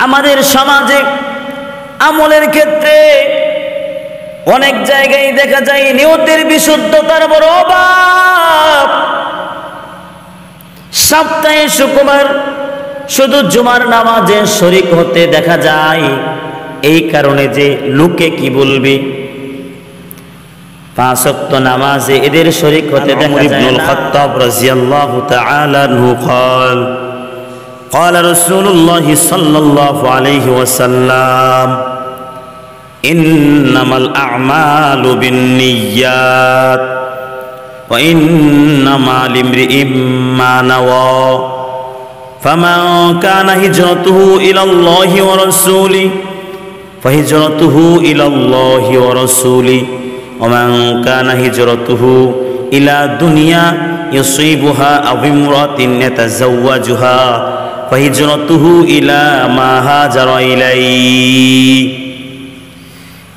আমাদের সমাজে আমলের ক্ষেত্রে অনেক জায়গায় দেখা যায় নিয়তের বিশুদ্ধতার বড় অভাব। সপ্তাহে শুক্রবার শুধু জুমার নামাজে শরীক হতে দেখা যায়, এই কারণে যে লোকে কি বলবে, 5 ওয়াক্ত নামাজে এদের শরীক হতে দেখা যায়। ইবনুল খাত্তাব রাদিয়াল্লাহু তাআলা আনহু قال قال رسول الله صلى الله عليه وسلم إنما الأعمال بالنيات وإنما لامرئ ما نوى فمن كان هجرته إلى الله ورسوله فهجرته إلى الله ورسوله ومن كان هجرته إلى دنيا يصيبها أو امرأة يتزوجها فهجرته إلى ما هاجر إليه।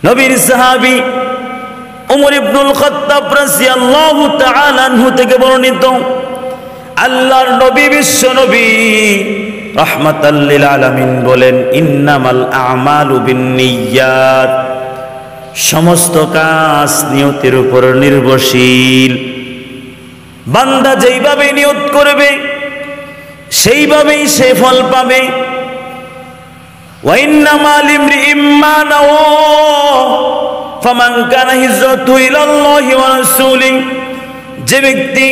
নবীর সাহাবী ওমর ইবনুল খাত্তাব রাদিয়াল্লাহু তাআলা আনহু থেকে বর্ণিত, আল্লাহর নবী বিশ্ব নবী রাহমাতাল লিল আলামিন বলেন, ইন্নামাল আ'মালু বিন্নিয়াত, সমস্ত কাজ নিয়তের উপর নির্ভরশীল। বান্দা যেইভাবে নিয়ত করবে সেইভাবেই সে ফল পাবে। ওয়া ইন্নামা লিমরিইম মা নাওয়া ফামান কানা হিজরাতুহু ইলাল্লাহি ওয়া রাসূলিহি, যে ব্যক্তি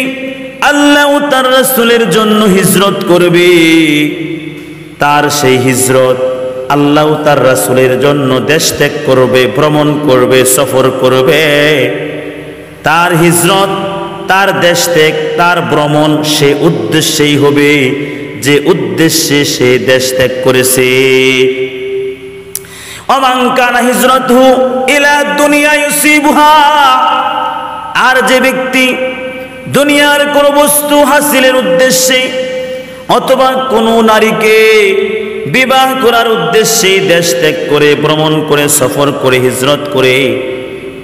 আল্লাহ ও তার রাসূলের জন্য হিজরত করবে তার সেই হিজরত আল্লাহ ও তার রাসূলের জন্য দেশ ত্যাগ করবে, ভ্রমণ করবে, সফর করবে। তার হিজরত, তার দেশ ত্যাগ, তার ভ্রমণ সে উদ্দেশ্যেই হবে যে উদ্দেশ্যে সে দেশ ত্যাগ করেছে। ওমান কানা হিজরাতুহু ইলা দুনিয়া ইউসিবুহা, আর যে ব্যক্তি দুনিয়ার কোন বস্তু হাসিলের উদ্দেশ্যে অথবা কোন নারীকে বিবাহ করার উদ্দেশ্যে দেশ ত্যাগ করে, ভ্রমণ করে, সফর করে, হিজরত করে,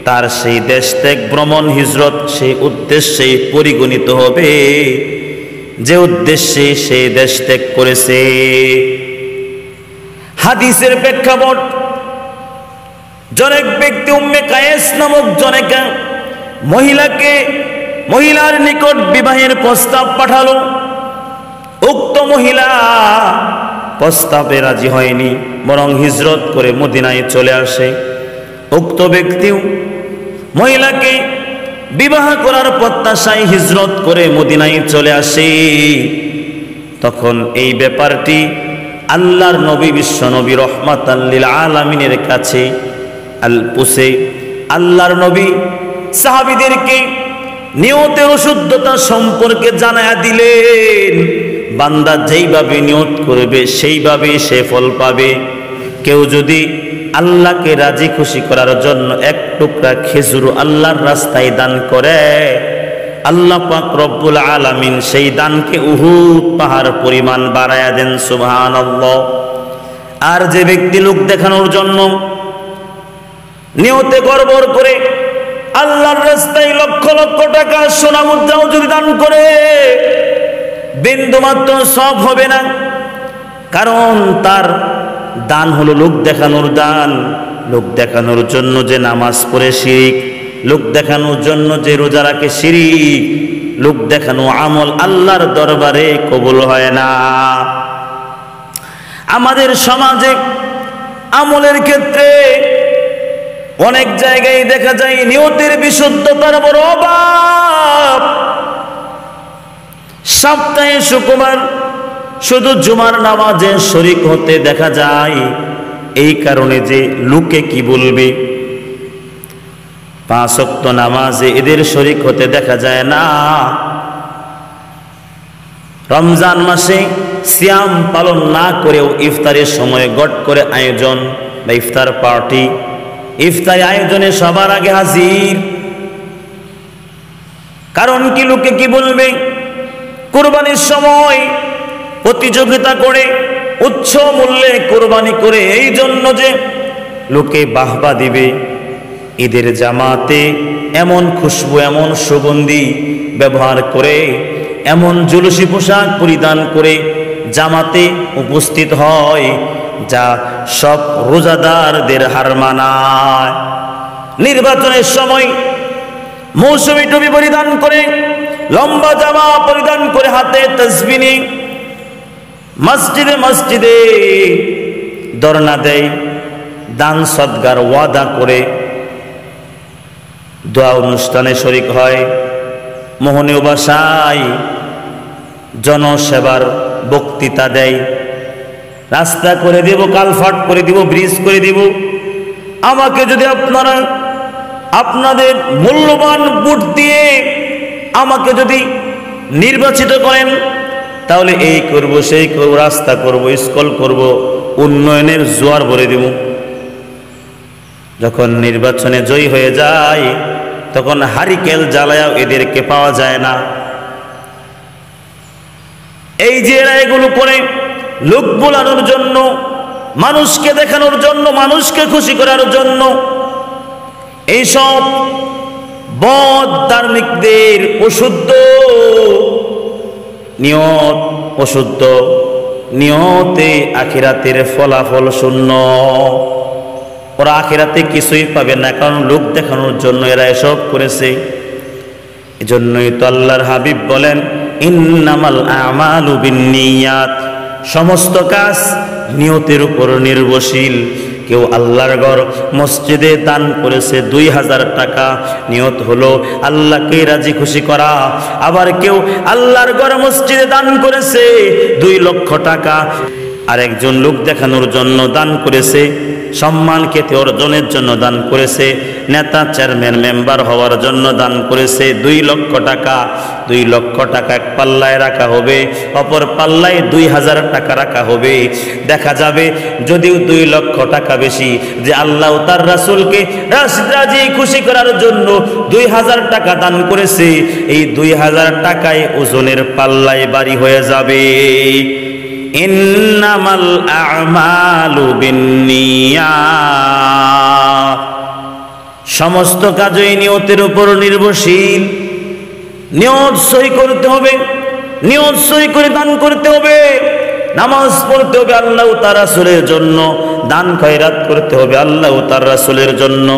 তার সেই দেশ ত্যাগ, ভ্রমণ, হিজরত সেই উদ্দেশ্যে পরিগণিত হবে যে উদ্দেশ্যে সে দেশ ত্যাগ করেছে। হাদিসের প্রেক্ষাপট, জনক ব্যক্তি উম্মে কায়েস নামক জনকা মহিলার নিকট বিবাহের প্রস্তাব পাঠালো। উক্ত মহিলা প্রস্তাবে রাজি হয়নি, বরং হিজরত করে মদিনায় চলে আসে। উক্ত ব্যক্তিও মহিলাকে বিবাহ করার প্রত্যাশায় হিজরত করে মদিনায় চলে আসে। তখন এই ব্যাপারটি আল্লাহর নবী বিশ্ব নবী রহমাতাল লিল আলামিনের কাছে পুষে আল্লাহর নবী সাহাবীদেরকে নিয়তের অশুদ্ধতা সম্পর্কে জানায়া দিলেন। বান্দা যেইভাবে নিয়ত করবে সেইভাবেই সে ফল পাবে। কেউ যদি আল্লাহকে রাজি খুশি করার জন্য এক টুকরা খেজুর আল্লাহর রাস্তায় দান করে, আল্লাহ পাক রব্বুল আলামিন সেই দানকে উহুদ পাহাড় পরিমাণ বাড়ায়া দেন, সুবহানাল্লাহ। আর যে ব্যক্তি লোক দেখানোর জন্য নিয়তে গড়বড় করে আল্লাহর রাস্তায় লক্ষ লক্ষ টাকা সোনা মুদ্রাও যদি দান করে, বিন্দুমাত্র সব হবে না। কারণ তার দান হলো লোক দেখানোর দান। লোক দেখানোর জন্য যে নামাজ পড়ে শিরিক, লোক দেখানোর জন্য যে রোজা রাখে শিরিক, লোক দেখানো আমল আল্লাহর দরবারে কবুল হয় না। আমাদের সমাজে আমলের ক্ষেত্রে অনেক জায়গায় দেখা যায় নিয়তের বিশুদ্ধতার বড় অভাব। সপ্তাহে শুক্রবার শুধু জুমার নামাজে শরীক হতে দেখা যায়, এই কারণে যে লোকে কি বলবে, 5 ওয়াক্ত নামাজে এদের শরীক হতে দেখা যায় না। রমজান মাসে সিয়াম পালন না করেও ইফতারের সময় গট করে আয়োজন বা ইফতার পার্টি, ইফতারি আয়োজনে সবার আগে হাজির। কারণ কি, লোকে কি বলবে? কুরবানির সময় প্রতিযোগিতা করে উচ্চ মূল্যে কুরবানি করে, এই জন্য যে লোকে বাহবা দিবে। ঈদের জামাতে এমন খুশবু, এমন সুগন্ধি ব্যবহার করে, এমন জুলুসি পোশাক পরিধান করে জামাতে উপস্থিত হয়, যা সব রোজাদারদের হার মানায়। নির্বাচনের সময় মৌসুমী টুপি পরিধান করে, লম্বা জামা পরিধান করে, হাতে তাসবিহ নিয়ে মসজিদে মসজিদে ধর্ণা দেয়, দান সদকার ওয়াদা করে, দোয়া অনুষ্ঠানে শরীক হয়, মোহনীয় ভাষায় জনসেবার বক্তৃতা দেয়, রাস্তা করে দেব, কালভার্ট করে দিব, ব্রিজ করে দিব। আমাকে যদি আপনারা আপনাদের মূল্যবান ভোট দিয়ে আমাকে যদি নির্বাচিত করেন, তাহলে এই করব, সেই করব, রাস্তা করব, স্কুল করব, উন্নয়নের জোয়ার ভরে দেব। যখন নির্বাচনে জয়ী হয়ে যায়, তখন হারিকেল জ্বালায়াও এদেরকে পাওয়া যায় না। এই যে এরা এগুলো করে লোক বোলানোর জন্য, মানুষকে দেখানোর জন্য, মানুষকে খুশি করার জন্য, এইসব বদ ধার্মিকদের অশুদ্ধ নিয়ত, অশুদ্ধ নিয়তে আখিরাতের ফলাফল শূন্য। ওরা আখিরাতে কিছুই পাবে না, কারণ লোক দেখানোর জন্য এরা এসব করেছে। এজন্যই তো আল্লাহর হাবিব বলেন, ইন্নামাল আমালু বিন্নিয়াত, সমস্ত কাজ নিয়তের উপর নির্ভরশীল। কেউ আল্লাহর ঘর মসজিদে দান করেছে 2000 টাকা, নিয়ত হলো আল্লাহকে রাজি খুশি করা। আবার কেউ আল্লাহর ঘর মসজিদে দান করেছে 2 লক্ষ টাকা, আর একজন লোক দেখানোর জন্য দান করেছে, সম্মান খ্যাতি অর্জনের জন্য দান করেছে, নেতা চেয়ারম্যান মেম্বার হওয়ার জন্য দান করেছে 2 লক্ষ টাকা। 2 লক্ষ টাকা এক পাল্লায় রাখা হবে, অপর পাল্লায় 2000 টাকা রাখা হবে। দেখা যাবে যদিও 2 লক্ষ টাকা বেশি, যে আল্লাহ তার রাসূলকে রাজি খুশি করার জন্য 2000 টাকা দান করেছে, এই 2000 টাকায় ওজনের পাল্লায় বাড়ি হয়ে যাবে। ইন্নামাল আমালু বিন্নিয়াত, সমস্ত কাজই নিয়তের উপর নির্ভরশীল। নিয়ত সহি করতে হবে, নিয়ত সহি করে দান করতে হবে, নামাজ পড়তে হবে আল্লাহ তার রাসূলের জন্য, দান খয়রাত করতে হবে আল্লাহ তার রাসূলের জন্য।